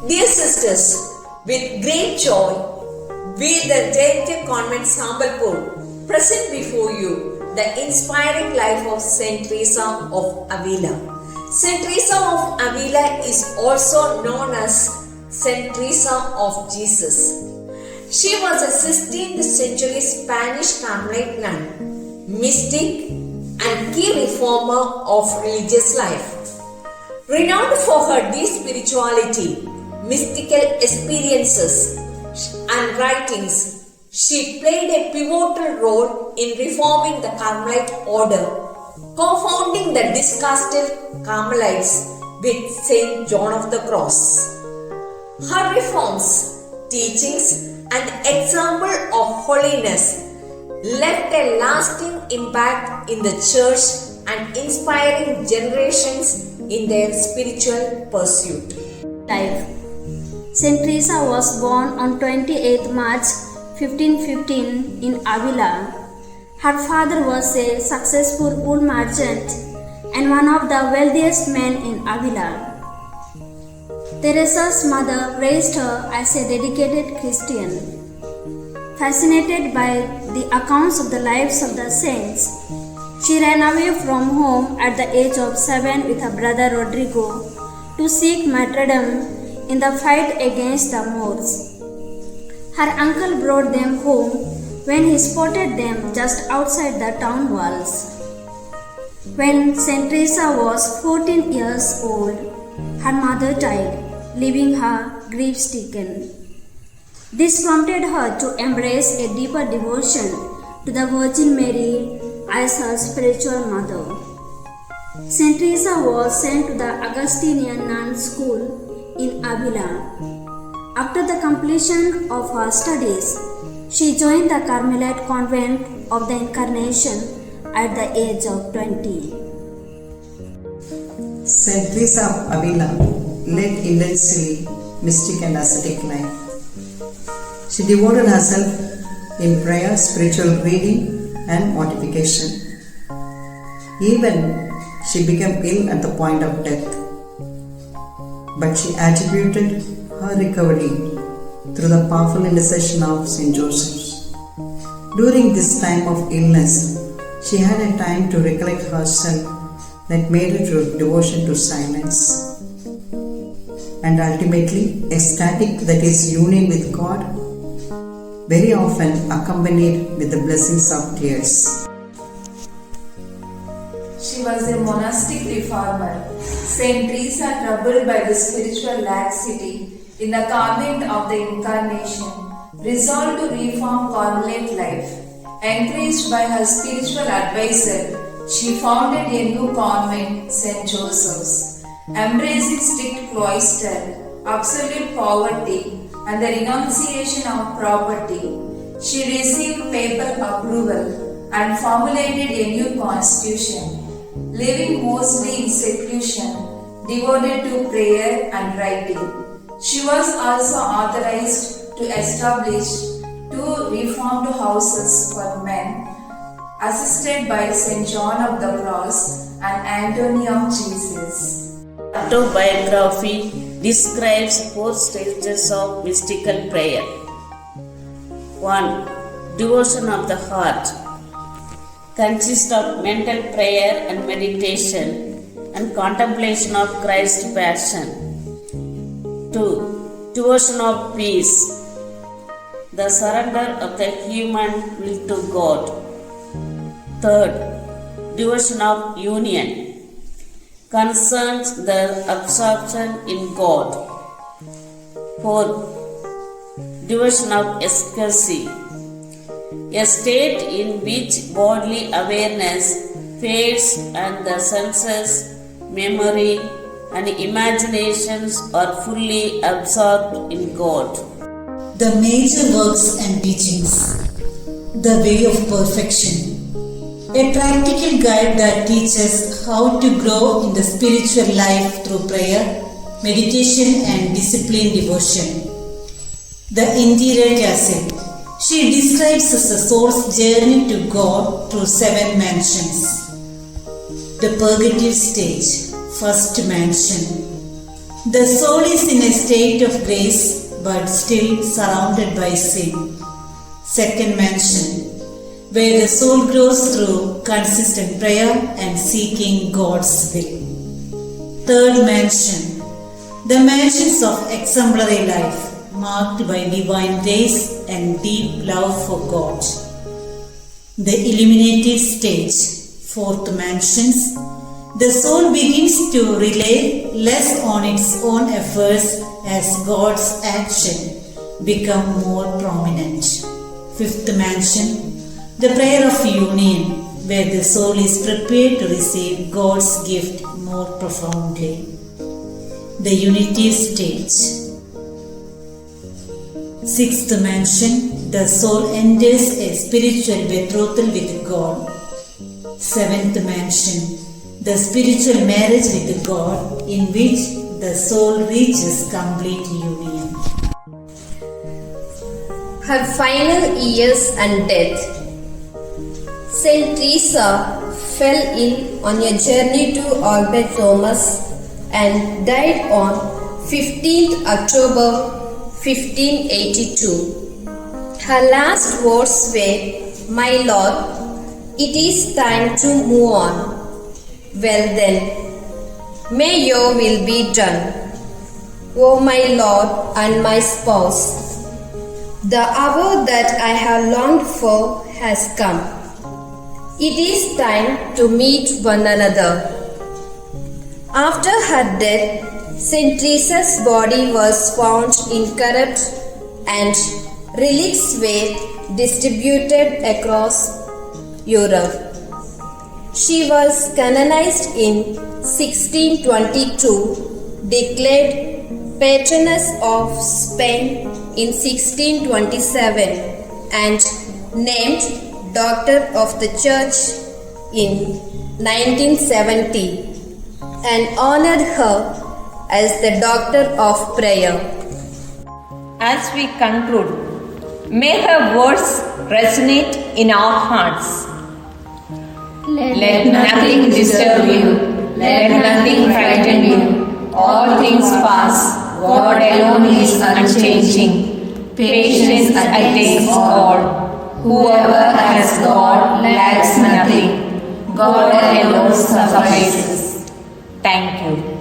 Dear sisters, with great joy, we the Jain Convent Sambalpur present before you the inspiring life of Saint Tresa of Avila. Saint Tresa of Avila is also known as Saint Tresa of Jesus. She was a 16th century Spanish Carmelite nun, mystic and key reformer of religious life. Renowned for her deep spirituality, mystical experiences and writings, she played a pivotal role in reforming the Carmelite order, co-founding the Discasted Carmelites with Saint John of the Cross. Her reforms, teachings and example of holiness left a lasting impact in the church and inspiring generations in their spiritual pursuit. Life. Saint Tresa was born on 28th March 1515 in Avila. Her father was a successful wool merchant and one of the wealthiest men in Avila. Teresa's mother raised her as a dedicated Christian. Fascinated by the accounts of the lives of the saints, she ran away from home at the age of 7 with her brother Rodrigo to seek martyrdom in the fight against the Moors. Her uncle brought them home when he spotted them just outside the town walls. When Saint Tresa was 14 years old, her mother died, leaving her grief-stricken. This prompted her to embrace a deeper devotion to the Virgin Mary as her spiritual mother. Saint Tresa was sent to the Augustinian nun school in Avila. After the completion of her studies, she joined the Carmelite Convent of the Incarnation at the age of 20. Saint Tresa of Avila led intensely mystic and ascetic life. She devoted herself in prayer, spiritual reading and mortification. Even she became ill at the point of death. But she attributed her recovery through the powerful intercession of Saint Joseph. During this time of illness, she had a time to recollect herself that made her to devotion to silence. And ultimately, ecstatic, that is, union with God, very often accompanied with the blessings of tears. She was a monastic reformer. Saint Tresa, troubled by the spiritual laxity in the convent of the Incarnation, resolved to reform Carmelite life. Encouraged by her spiritual advisor, she founded a new convent, St. Joseph's. Embracing strict cloister, absolute poverty, and the renunciation of property, she received papal approval and formulated a new constitution, living mostly in seclusion, devoted to prayer and writing. She was also authorized to establish 2 reformed houses for men, assisted by St. John of the Cross and Antony of Jesus. Autobiography describes 4 stages of mystical prayer. 1. Devotion of the heart consists of mental prayer and meditation and contemplation of Christ's passion. 2. Devotion of peace, the surrender of the human will to God. 3. Devotion of union concerns the absorption in God. 4. Devotion of ecstasy, a state in which bodily awareness fades and the senses, memory, and imaginations are fully absorbed in God. The major works and teachings, The Way of Perfection, a practical guide that teaches how to grow in the spiritual life through prayer, meditation and disciplined devotion. The Interior Cassette, she describes as a soul's journey to God through 7 mansions. The Purgative Stage, First Mansion, The soul is in a state of grace but still surrounded by sin. Second mansion, where the soul grows through consistent prayer and seeking God's will. Third mansion, the mansions of exemplary life, marked by divine grace and deep love for God. The illuminative stage, fourth mansions, the soul begins to rely less on its own efforts as God's action become more prominent. Fifth mansion, the prayer of union, where the soul is prepared to receive God's gift more profoundly. The unitive stage. Sixth mansion, the soul enters a spiritual betrothal with God. Seventh mansion, the spiritual marriage with God, in which the soul reaches complete union. Her final years and death. Saint Tresa fell ill on a journey to Albert Thomas and died on 15th October 1582. Her last words were, "My Lord, it is time to move on." Well then, may your will be done, O my Lord and my spouse. The hour that I have longed for has come. It is time to meet one another. After her death, Saint Teresa's body was found incorrupt and relics were distributed across Europe. She was canonized in 1622, declared patroness of Spain in 1627, and named Doctor of the Church in 1970, and honored her as the Doctor of Prayer. As we conclude, may her words resonate in our hearts. Let nothing disturb you, let nothing frighten you. All things pass, God alone is unchanging. Patience attains all. Whoever has God lacks nothing. God alone suffices. Thank you.